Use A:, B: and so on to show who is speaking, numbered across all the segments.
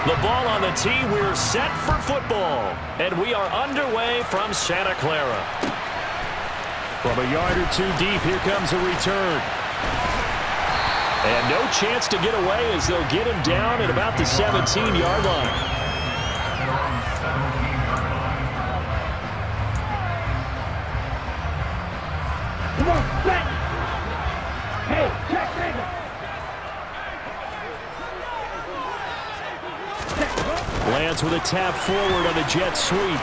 A: The ball on the tee. We're set for football. And we are underway from Santa Clara. From a yard or two deep, here comes a return. And no chance to get away as they'll get him down at about the 17-yard line.
B: Come on, back. Hey, check
A: Lands with a tap forward on the jet sweep.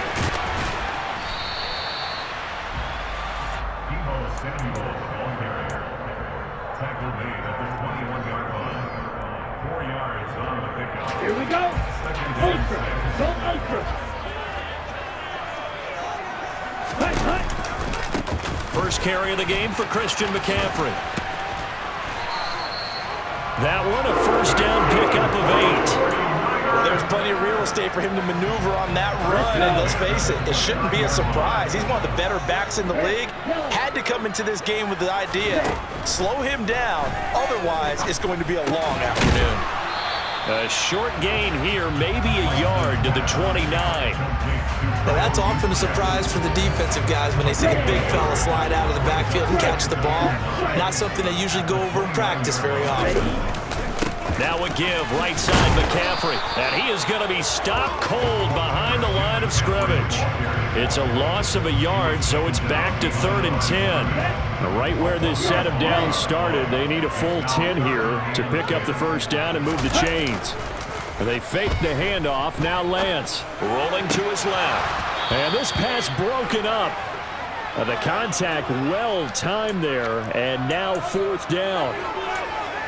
B: Here we go. Ultra. Go ultra.
A: First carry of the game for Christian McCaffrey. That one, a first down pickup of 8.
C: Well, there's plenty of real estate for him to maneuver on that run, and let's face it, it shouldn't be a surprise. He's one of the better backs in the league. Had to come into this game with the idea, slow him down, otherwise it's going to be a long afternoon.
A: A short gain here, maybe a yard to the 29.
D: Now that's often a surprise for the defensive guys when they see the big fella slide out of the backfield and catch the ball. Not something they usually go over in practice very often.
A: Now a give, right side McCaffrey. And he is going to be stopped cold behind the line of scrimmage. It's a loss of a yard, so it's back to 3rd and 10. Right where this set of downs started, they need a full 10 here to pick up the first down and move the chains. They fake the handoff. Now Lance rolling to his left. And this pass broken up. The contact well timed there, and now 4th down.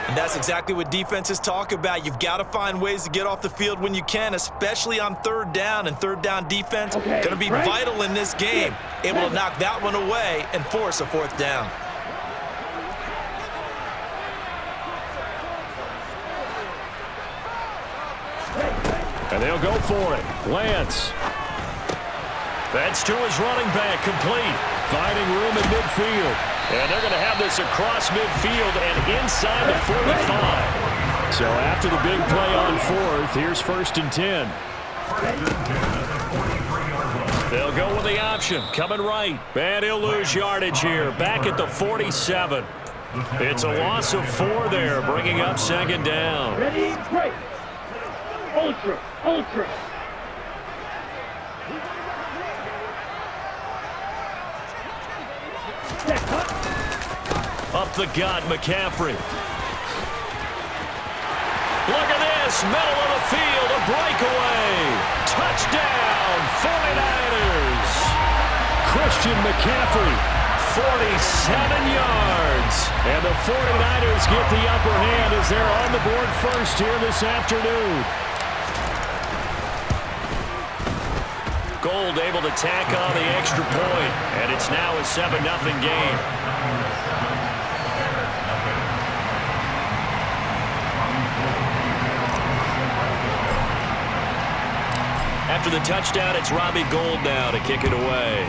C: And that's exactly what defenses talk about. You've got to find ways to get off the field when you can, especially on 3rd down. And 3rd down defense going to be vital in this game. Able to knock that one away and force a 4th down.
A: And they'll go for it. Lance. That's to his running back, complete. Finding room in midfield. And they're going to have this across midfield and inside the 45. So after the big play on 4th, here's 1st and 10. They'll go with the option, coming right. And he'll lose yardage here, back at the 47. It's a loss of 4 there, bringing up 2nd down.
B: Ready, break. Ultra, ultra.
A: Up the gut, McCaffrey. Look at this, middle of the field, a breakaway. Touchdown, 49ers. Christian McCaffrey, 47 yards. And the 49ers get the upper hand as they're on the board first here this afternoon. Gold able to tack on the extra point, and it's now a 7-0 game. After the touchdown, it's Robbie Gould now to kick it away.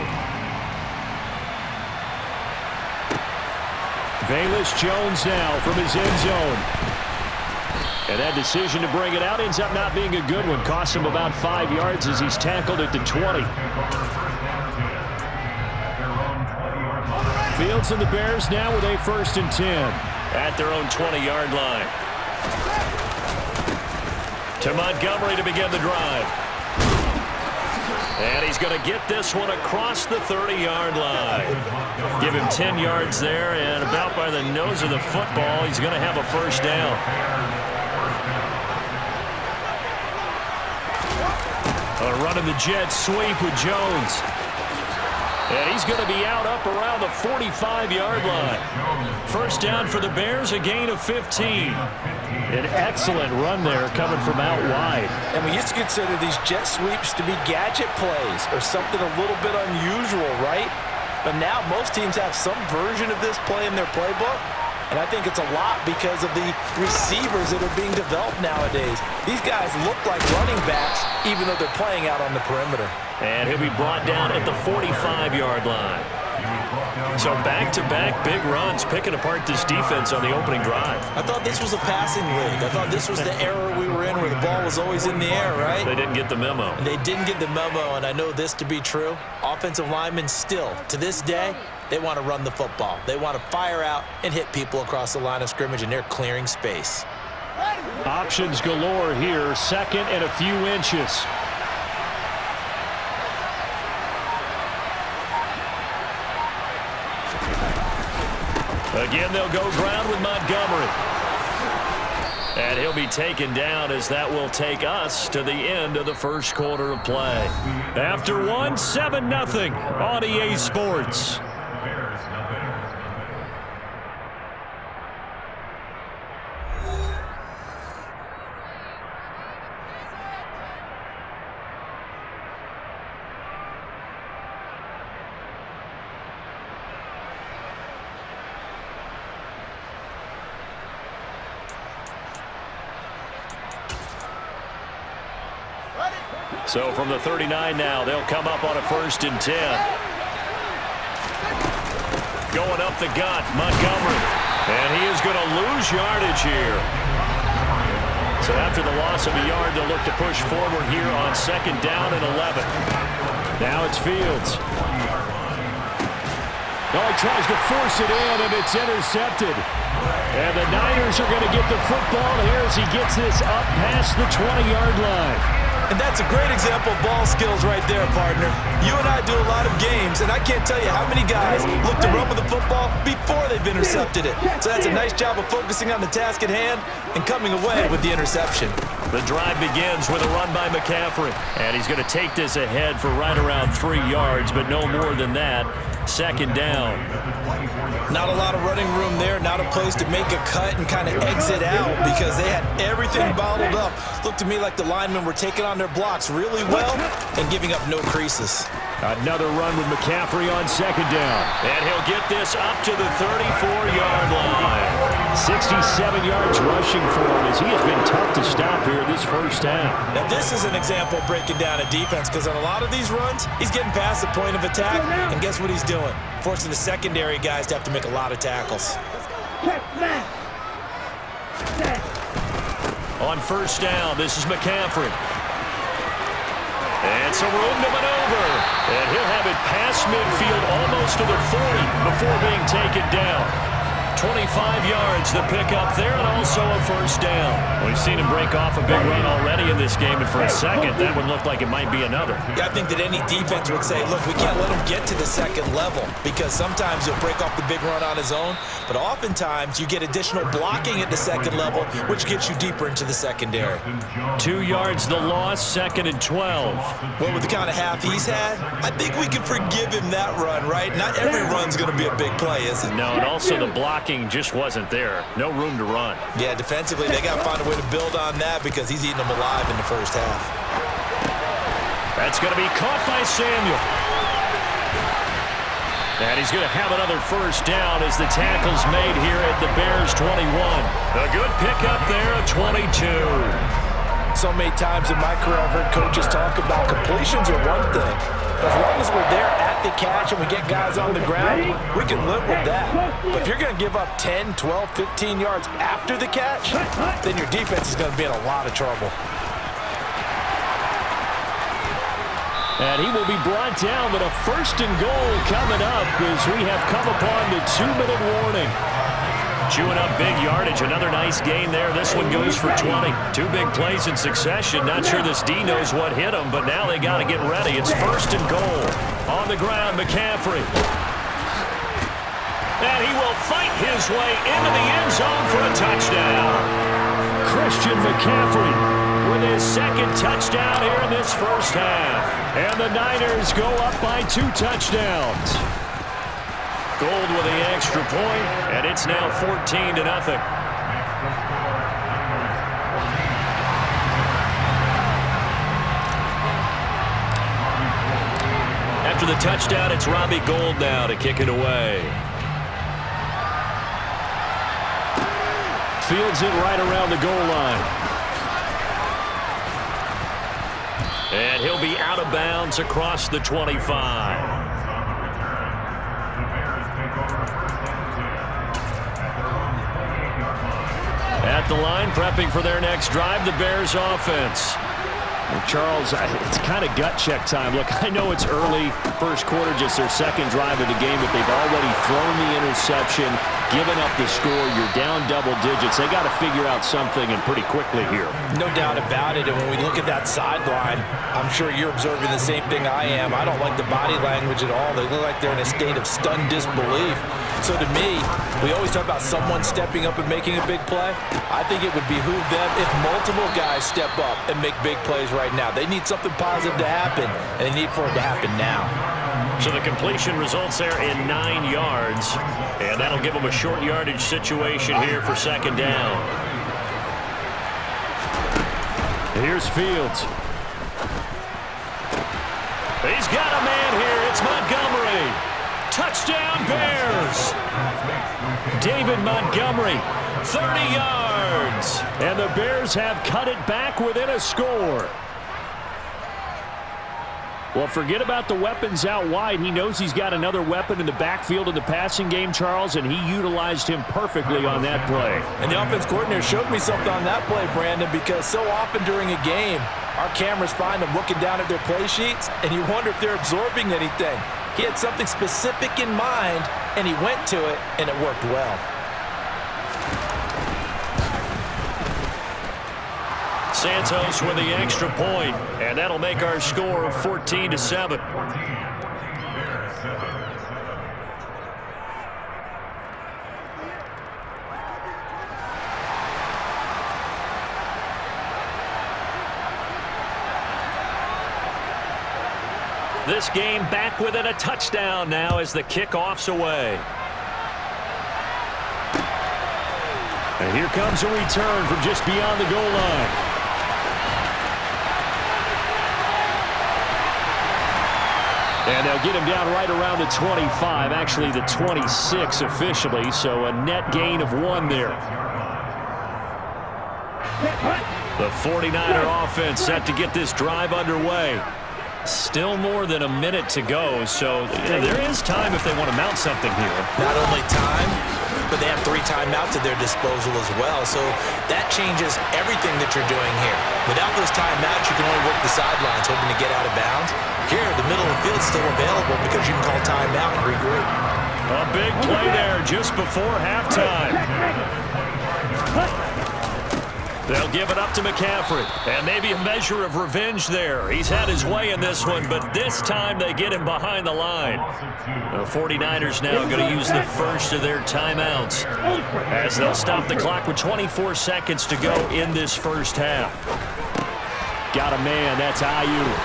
A: Velus Jones now from his end zone. And that decision to bring it out ends up not being a good one. Costs him about 5 yards as he's tackled at the 20. Fields and the Bears now with a 1st and 10 at their own 20-yard line. To Montgomery to begin the drive. And he's going to get this one across the 30-yard line. Give him 10 yards there, and about by the nose of the football, he's going to have a 1st down. Running the jet sweep with Jones. And he's going to be out up around the 45-yard line. 1st down for the Bears, a gain of 15. An excellent run there coming from out wide.
C: And we used to consider these jet sweeps to be gadget plays or something a little bit unusual, right? But now most teams have some version of this play in their playbook. And I think it's a lot because of the receivers that are being developed nowadays. These guys look like running backs even though they're playing out on the perimeter.
A: And he'll be brought down at the 45-yard line. So back-to-back big runs, picking apart this defense on the opening drive.
D: I thought this was a passing league. I thought this was the era we were in where the ball was always in the air, right?
A: They didn't get the memo.
D: And they didn't get the memo, and I know this to be true. Offensive linemen still, to this day, they want to run the football. They want to fire out and hit people across the line of scrimmage, and they're clearing space.
A: Options galore here, 2nd and a few inches. Again, they'll go ground with Montgomery. And he'll be taken down as that will take us to the end of the first quarter of play. After one, 7-0 on EA Sports. So from the 39 now, they'll come up on a 1st and 10. Going up the gut, Montgomery. And he is going to lose yardage here. So after the loss of a yard, they'll look to push forward here on 2nd down and 11. Now it's Fields. Oh, he tries to force it in, and it's intercepted. And the Niners are going to get the football here as he gets this up past the 20-yard line.
D: And that's a great example of ball skills right there, partner. You and I do a lot of games, and I can't tell you how many guys look to run with the football before they've intercepted it. So that's a nice job of focusing on the task at hand and coming away with the interception.
A: The drive begins with a run by McCaffrey. And he's going to take this ahead for right around 3 yards, but no more than that. 2nd down.
D: Not a lot of running room there, not a place to make a cut and kind of exit out because they had everything bottled up. Looked to me like the linemen were taking on their blocks really well and giving up no creases.
A: Another run with McCaffrey on 2nd down. And he'll get this up to the 34-yard line. 67 yards rushing for him as he has been tough to stop here this first half.
D: Now this is an example of breaking down a defense because on a lot of these runs, he's getting past the point of attack, and guess what he's doing? Forcing the secondary guys to have to make a lot of tackles.
A: On 1st down, this is McCaffrey. And some room to maneuver. And he'll have it past midfield almost to the 40 before being taken down. 25 yards the pickup there, and also a 1st down. We've seen him break off a big run already in this game, and for a second, that would look like it might be another.
D: Yeah, I think that any defense would say, look, we can't let him get to the 2nd level because sometimes he'll break off the big run on his own, but oftentimes you get additional blocking at the 2nd level, which gets you deeper into the secondary.
A: 2 yards the loss, 2nd and 12.
D: Well, with the kind of half he's had, I think we can forgive him that run, right? Not every run's going to be a big play, is it?
A: No, and also the blocking just wasn't there. No room to run.
D: Yeah, defensively, they got to find a way to build on that because he's eating them alive in the first half.
A: That's going to be caught by Samuel. And he's going to have another 1st down as the tackle's made here at the Bears' 21. A good pickup there at 22.
C: So many times in my career I've heard coaches talk about completions are one thing. As long as we're there at the catch and we get guys on the ground, we can live with that. But if you're going to give up 10, 12, 15 yards after the catch, then your defense is going to be in a lot of trouble.
A: And he will be brought down, but a 1st and goal coming up as we have come upon the 2-minute warning. Chewing up big yardage. Another nice gain there. This one goes for 20. 2 big plays in succession. Not sure this D knows what hit him, but now they got to get ready. It's 1st and goal. On the ground, McCaffrey. And he will fight his way into the end zone for a touchdown. Christian McCaffrey with his 2nd touchdown here in this first half. And the Niners go up by 2 touchdowns. Gold with the extra point, and it's now 14-0. After the touchdown, it's Robbie Gould now to kick it away. Fields it right around the goal line. And he'll be out of bounds across the 25. At the line, prepping for their next drive, the Bears offense. Well, Charles, it's kind of gut check time. Look, I know it's early, first quarter, just their second drive of the game, but they've already thrown the interception, given up the score. You're down double digits. They got to figure out something, and pretty quickly here.
C: No doubt about it, and when we look at that sideline, I'm sure you're observing the same thing I am. I don't like the body language at all. They look like they're in a state of stunned disbelief. So to me, we always talk about someone stepping up and making a big play. I think it would behoove them if multiple guys step up and make big plays right now. They need something positive to happen, and they need for it to happen now.
A: So the completion results there in 9 yards, and that'll give them a short yardage situation here for second down. Here's Fields. He's got a man here. It's Montgomery. Touchdown, Bears! David Montgomery, 30 yards. And the Bears have cut it back within a score. Well, forget about the weapons out wide. He knows he's got another weapon in the backfield in the passing game, Charles, and he utilized him perfectly on that play.
C: And the offense coordinator showed me something on that play, Brandon, because so often during a game, our cameras find them looking down at their play sheets, and you wonder if they're absorbing anything. He had something specific in mind, and he went to it, and it worked well.
A: Santos with the extra point, and that'll make our score 14-7. This game back within a touchdown now as the kickoff's away. And here comes a return from just beyond the goal line. And they'll get him down right around the 25, actually the 26 officially, so a net gain of 1 there. The 49er offense set to get this drive underway. Still more than a minute to go, so there is time if they want to mount something here.
C: Not only time, but they have 3 timeouts at their disposal as well, so that changes everything that you're doing here. Without those timeouts, you can only work the sidelines, hoping to get out of bounds. Here, the middle of the field's still available because you can call timeout and regroup.
A: A big play there just before halftime. They'll give it up to McCaffrey, and maybe a measure of revenge there. He's had his way in this one, but this time they get him behind the line. The 49ers now going to use the first of their timeouts as they'll stop the clock with 24 seconds to go in this first half. Got a man, that's Ayuk.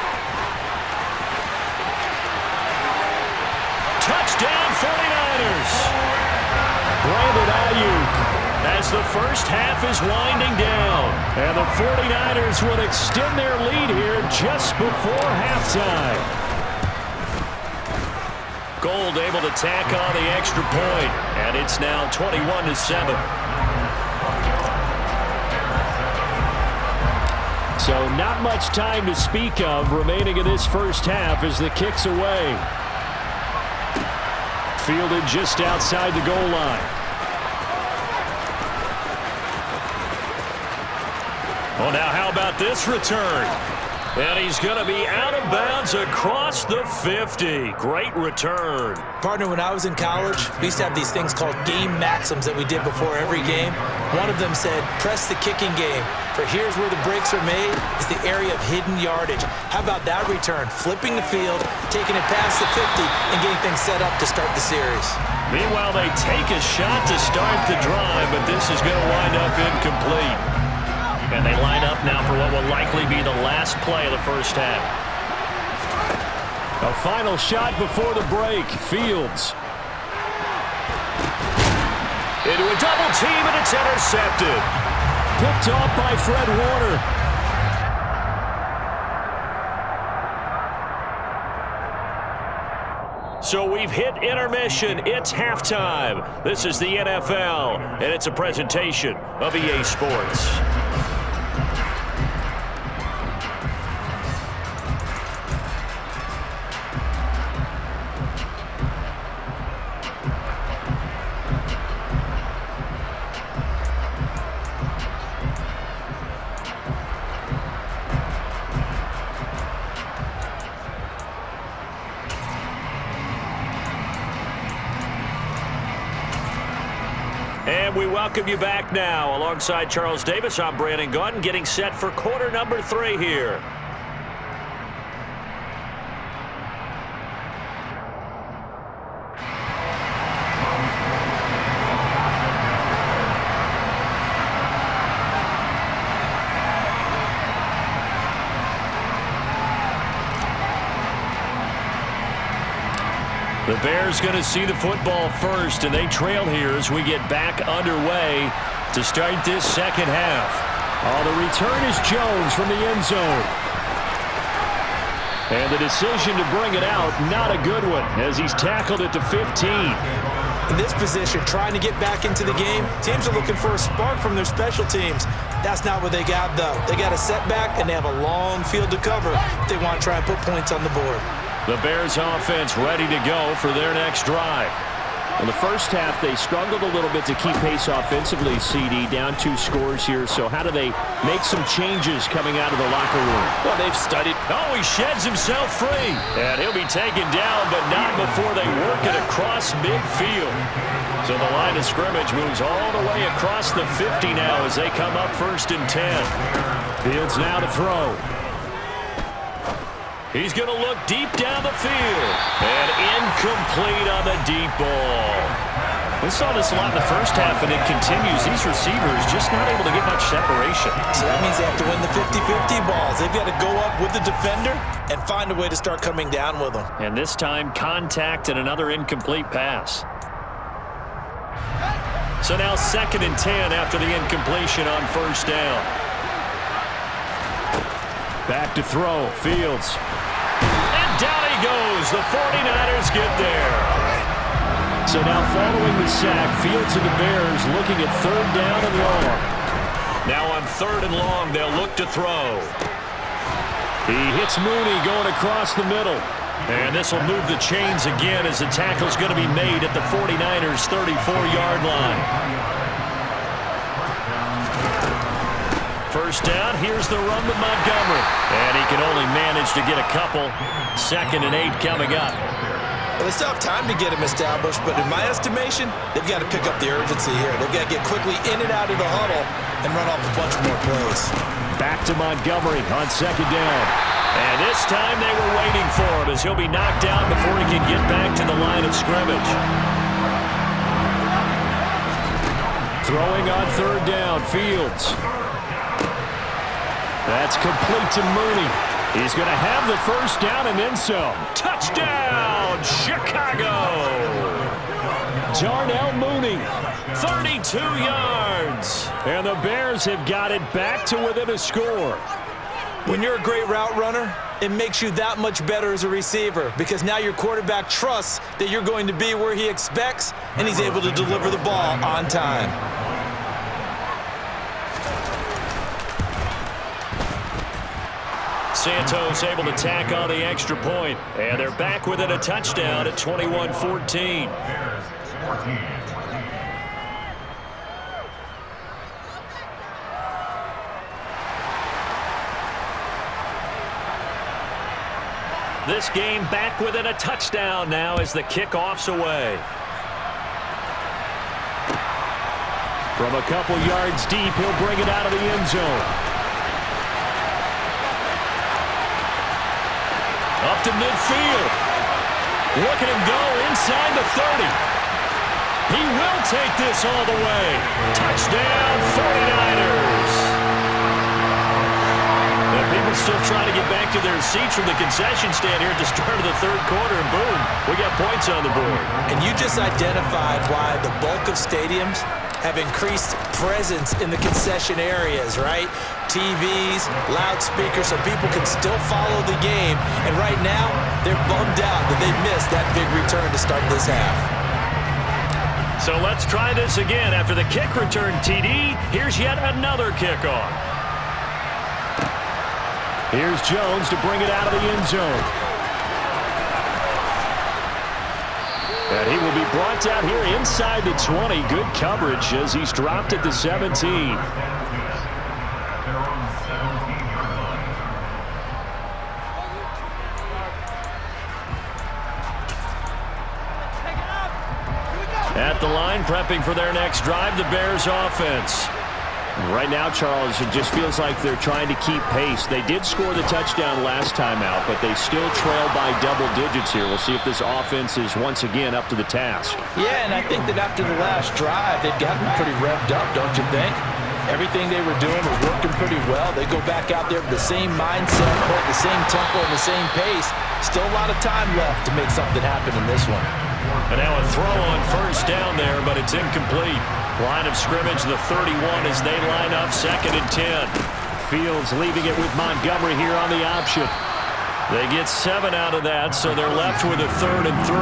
A: Touchdown 49ers! Brandon Ayuk. As the first half is winding down. And the 49ers will extend their lead here just before halftime. Gold able to tack on the extra point, and it's now 21-7. So not much time to speak of remaining in this first half as the kick's away. Fielded just outside the goal line. Well, now how about this return? And he's going to be out of bounds across the 50. Great return.
C: Partner, when I was in college, we used to have these things called game maxims that we did before every game. One of them said, press the kicking game. For here's where the breaks are made, is the area of hidden yardage. How about that return? Flipping the field, taking it past the 50, and getting things set up to start the series.
A: Meanwhile, they take a shot to start the drive, but this is going to wind up incomplete. And they line up now for what will likely be the last play of the first half. A final shot before the break. Fields. Into a double team, and it's intercepted. Picked off by Fred Warner. So we've hit intermission. It's halftime. This is the NFL, and it's a presentation of EA Sports. we welcome you back now. Alongside Charles Davis, I'm Brandon Gunn, getting set for quarter number 3 here. The Bears going to see the football first, and they trail here as we get back underway to start this second half. Oh, the return is Jones from the end zone. And the decision to bring it out, not a good one, as he's tackled at the 15.
C: In this position, trying to get back into the game, teams are looking for a spark from their special teams. That's not what they got, though. They got a setback, and they have a long field to cover if they want to try and put points on the board.
A: The Bears offense ready to go for their next drive.
E: In the first half, they struggled a little bit to keep pace offensively, CD, down 2 scores here. So how do they make some changes coming out of the locker room?
A: Well, they've studied. Oh, he sheds himself free. And he'll be taken down, but not before they work it across midfield. So the line of scrimmage moves all the way across the 50 now as they come up 1st and 10.
E: Fields now to throw.
A: He's going to look deep down the field. And incomplete on the deep ball.
E: We saw this a lot in the first half, and it continues. These receivers just not able to get much separation.
C: So that means they have to win the 50-50 balls. They've got to go up with the defender and find a way to start coming down with them.
A: And this time, contact and another incomplete pass. So now 2nd and 10 after the incompletion on 1st down.
E: Back to throw. Fields.
A: And down he goes. The 49ers get there.
E: So now following the sack, Fields and the Bears looking at 3rd down and long.
A: Now on 3rd and long, they'll look to throw.
E: He hits Mooney going across the middle.
A: And this will move the chains again as the tackle's going to be made at the 49ers' 34-yard line. 1st down, here's the run with Montgomery. And he can only manage to get a couple. 2nd and 8 coming up.
C: Well, they still have time to get him established, but in my estimation, they've got to pick up the urgency here. They've got to get quickly in and out of the huddle and run off a bunch more plays.
E: Back to Montgomery on 2nd down.
A: And this time they were waiting for him as he'll be knocked down before he can get back to the line of scrimmage.
E: Throwing on 3rd down, Fields. That's complete to Mooney. He's going to have the 1st down and then some.
A: Touchdown, Chicago!
E: Darnell Mooney.
A: 32 yards.
E: And the Bears have got it back to within a score.
C: When you're a great route runner, it makes you that much better as a receiver because now your quarterback trusts that you're going to be where he expects and he's able to deliver the ball on time.
A: Santos able to tack on the extra point, and they're back within a touchdown at 21-14. This game back within a touchdown now as the kickoff's away.
E: From a couple yards deep, he'll bring it out of the end zone.
A: Up to midfield. Look at him go inside the 30. He will take this all the way. Touchdown, 49ers. Now people still trying to get back to their seats from the concession stand here at the start of the 3rd quarter, and boom, we got points on the board.
C: And you just identified why the bulk of stadiums have increased presence in the concession areas, right? TVs, loudspeakers, so people can still follow the game. And right now, they're bummed out that they missed that big return to start this half.
A: So let's try this again. After the kick return TD, here's yet another kickoff.
E: Here's Jones to bring it out of the end zone. And he will be brought down here inside the 20. Good coverage as he's dropped at the 17.
A: At the line, prepping for their next drive, the Bears offense.
E: Right now, Charles, it just feels like they're trying to keep pace. They did score the touchdown last time out, but they still trail by double digits here. We'll see if this offense is once again up to the task.
C: Yeah, and I think that after the last drive, they've gotten pretty revved up, don't you think? Everything they were doing was working pretty well. They go back out there with the same mindset, play at the same tempo and the same pace. Still a lot of time left to make something happen in this one.
A: And now a throw on first down there, but it's incomplete. Line of scrimmage, the 31 as they line up, 2nd and 10.
E: Fields leaving it with Montgomery here on the option.
A: They get 7 out of that, so they're left with a 3rd and 3.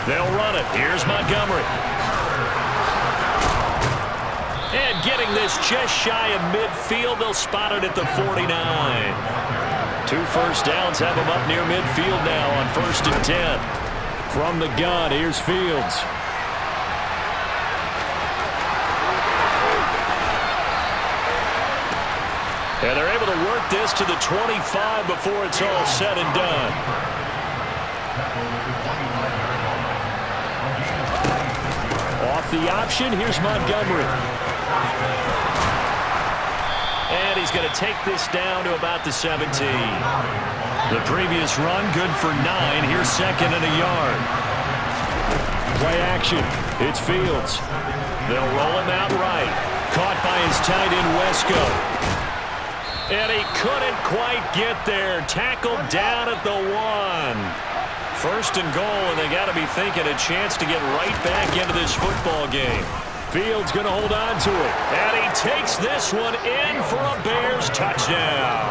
A: They'll run it. Here's Montgomery. And getting this just shy of midfield, they'll spot it at the 49. 2 first downs have them up near midfield now on 1st and 10.
E: From the gun, here's Fields.
A: And they're able to work this to the 25 before it's all said and done.
E: Off the option, here's Montgomery.
A: And he's going to take this down to about the 17. The previous run, good for 9. Here's 2nd and a yard.
E: Play action. It's Fields.
A: They'll roll him out right. Caught by his tight end, Wesco. And he couldn't quite get there. Tackled down at the 1. 1st and goal, and they got to be thinking a chance to get right back into this football game.
E: Fields going to hold on to it.
A: And he takes this one in for a Bears touchdown.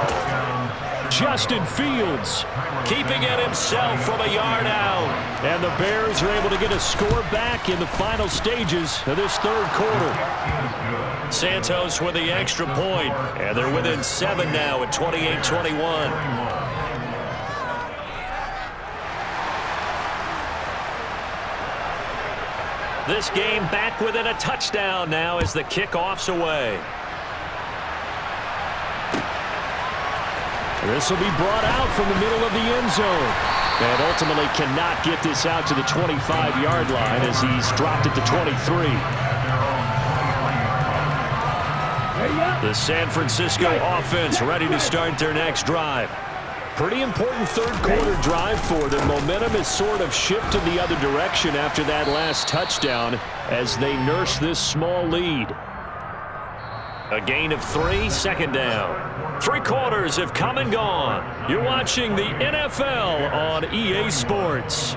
E: Justin Fields
A: keeping it himself from a yard out.
E: And the Bears are able to get a score back in the final stages of this 3rd quarter.
A: Santos with the extra point, and they're within 7 now at 28-21. This game back within a touchdown now as the kickoff's away.
E: This will be brought out from the middle of the end zone. And ultimately cannot get this out to the 25-yard line as he's dropped it to 23.
A: The San Francisco offense ready to start their next drive.
E: Pretty important 3rd quarter drive for them. Momentum has sort of shifted the other direction after that last touchdown as they nurse this small lead.
A: A gain of 3, 2nd down. 3 quarters have come and gone. You're watching the NFL on EA Sports.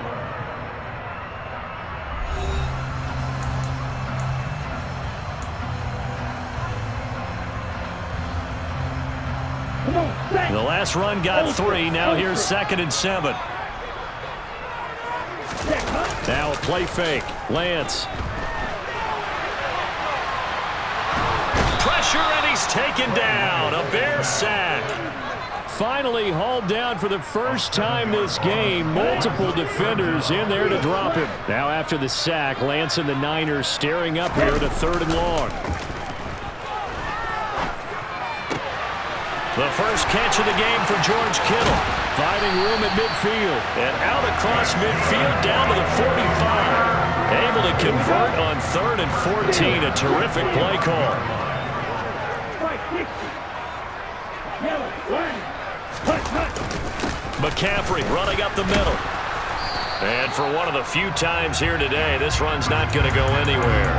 A: The last run got 3. Now here's 2nd and 7.
E: Now a play fake. Lance.
A: Pressure, and he's taken down. A Bear sack.
E: Finally hauled down for the first time this game. Multiple defenders in there to drop him. Now after the sack, Lance and the Niners staring up here at a 3rd and long.
A: The first catch of the game for George Kittle.
E: Finding room at midfield.
A: And out across midfield down to the 45. Able to convert on 3rd and 14. A terrific play call. McCaffrey running up the middle. And for one of the few times here today, this run's not going to go anywhere.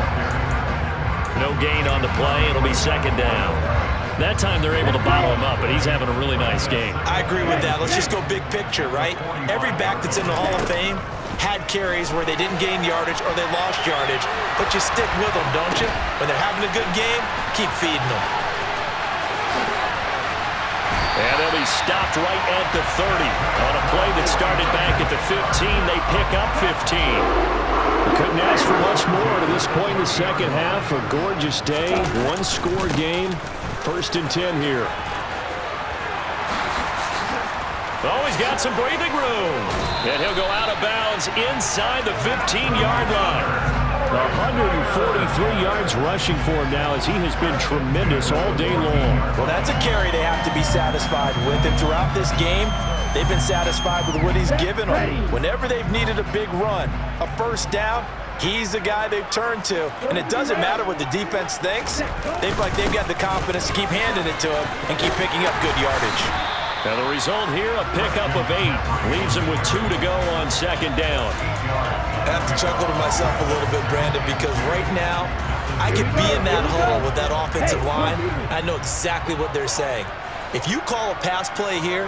A: No gain on the play. It'll be 2nd down. That time they're able to bottle him up, but he's having a really nice game.
D: I agree with that. Let's just go big picture, right? Every back that's in the Hall of Fame had carries where they didn't gain yardage or they lost yardage, but you stick with them, don't you? When they're having a good game, keep feeding them.
A: And they'll be stopped right at the 30. On a play that started back at the 15, they pick up 15.
E: Couldn't ask for much more to this point in the 2nd half. A gorgeous day, 1-score game. 1st and 10 here.
A: Oh, he's got some breathing room. And he'll go out of bounds inside the 15-yard line.
E: 143 yards rushing for him now as he has been tremendous all day long.
C: Well, that's a carry they have to be satisfied with. And throughout this game, They've been satisfied with what he's given them. Whenever they've needed a big run, a first down, he's the guy they've turned to. And it doesn't matter what the defense thinks. They've got the confidence to keep handing it to him and keep picking up good yardage.
A: Now the result here, a pickup of 8. Leaves him with 2 to go on second down.
D: I have to chuckle to myself a little bit, Brandon, because right now I could be in that huddle with that offensive line. I know exactly what they're saying. If you call a pass play here,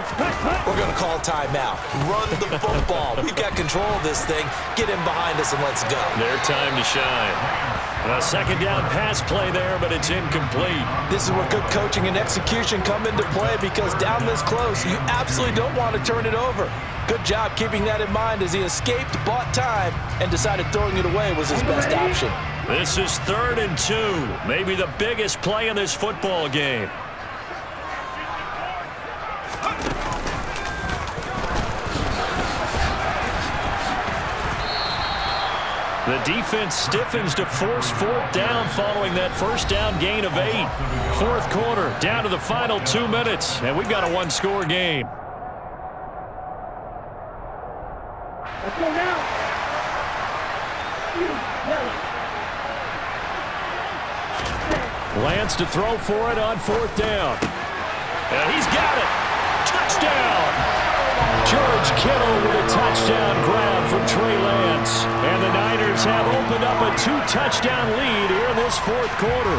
D: we're going to call timeout. Run the football. We've got control of this thing. Get in behind us and let's go.
A: Their time to shine. A second down pass play there, but it's incomplete.
C: This is where good coaching and execution come into play, because down this close, you absolutely don't want to turn it over. Good job keeping that in mind as he escaped, bought time, and decided throwing it away was his best option.
A: This is 3rd and 2. Maybe the biggest play in this football game. The defense stiffens to force 4th down following that first down gain of 8. 4th quarter, down to the final 2 minutes, and we've got a 1-score game.
B: Let's go now.
A: Lance to throw for it on 4th down. And he's got it. Touchdown. George Kittle with a touchdown grab from Trey Lance. And the Niners have opened up a 2-touchdown lead here in this 4th quarter.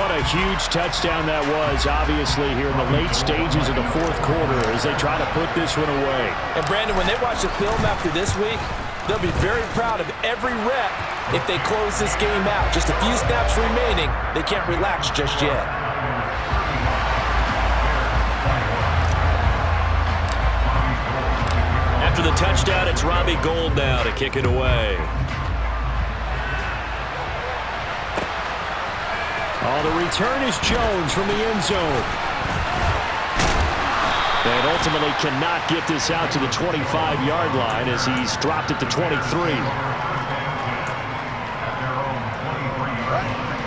A: What a huge touchdown that was, obviously, here in the late stages of the 4th quarter as they try to put this one away.
C: And, Brandon, when they watch the film after this week, they'll be very proud of every rep if they close this game out. Just a few snaps remaining. They can't relax just yet.
A: After the touchdown, it's Robbie Gould now to kick it away. Oh, the return is Jones from the end zone. And ultimately cannot get this out to the 25-yard line as he's dropped it to 23.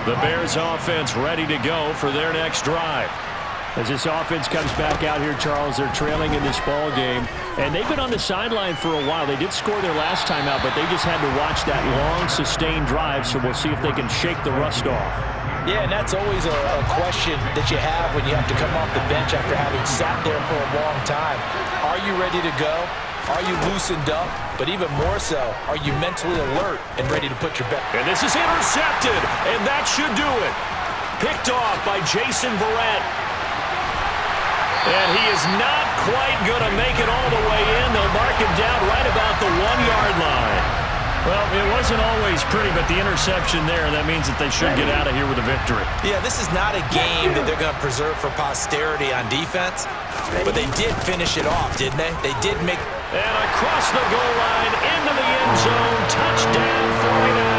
A: The Bears offense ready to go for their next drive. As this offense comes back out here, Charles, they're trailing in this ball game, and they've been on the sideline for a while. They did score their last time out, but they just had to watch that long, sustained drive, so we'll see if they can shake the rust off.
C: Yeah, and that's always a question that you have when you have to come off the bench after having sat there for a long time. Are you ready to go? Are you loosened up? But even more so, are you mentally alert and ready to put your bet?
A: And this is intercepted, and that should do it. Picked off by Jason Verrett. And he is not quite going to make it all the way in. They'll mark him down right about the 1-yard line. Well, it wasn't always pretty, but the interception there, that means that they should get out of here with a victory.
D: Yeah, this is not a game that they're going to preserve for posterity on defense, but they did finish it off, didn't they? They did make...
A: And across the goal line, into the end zone, touchdown 49ers.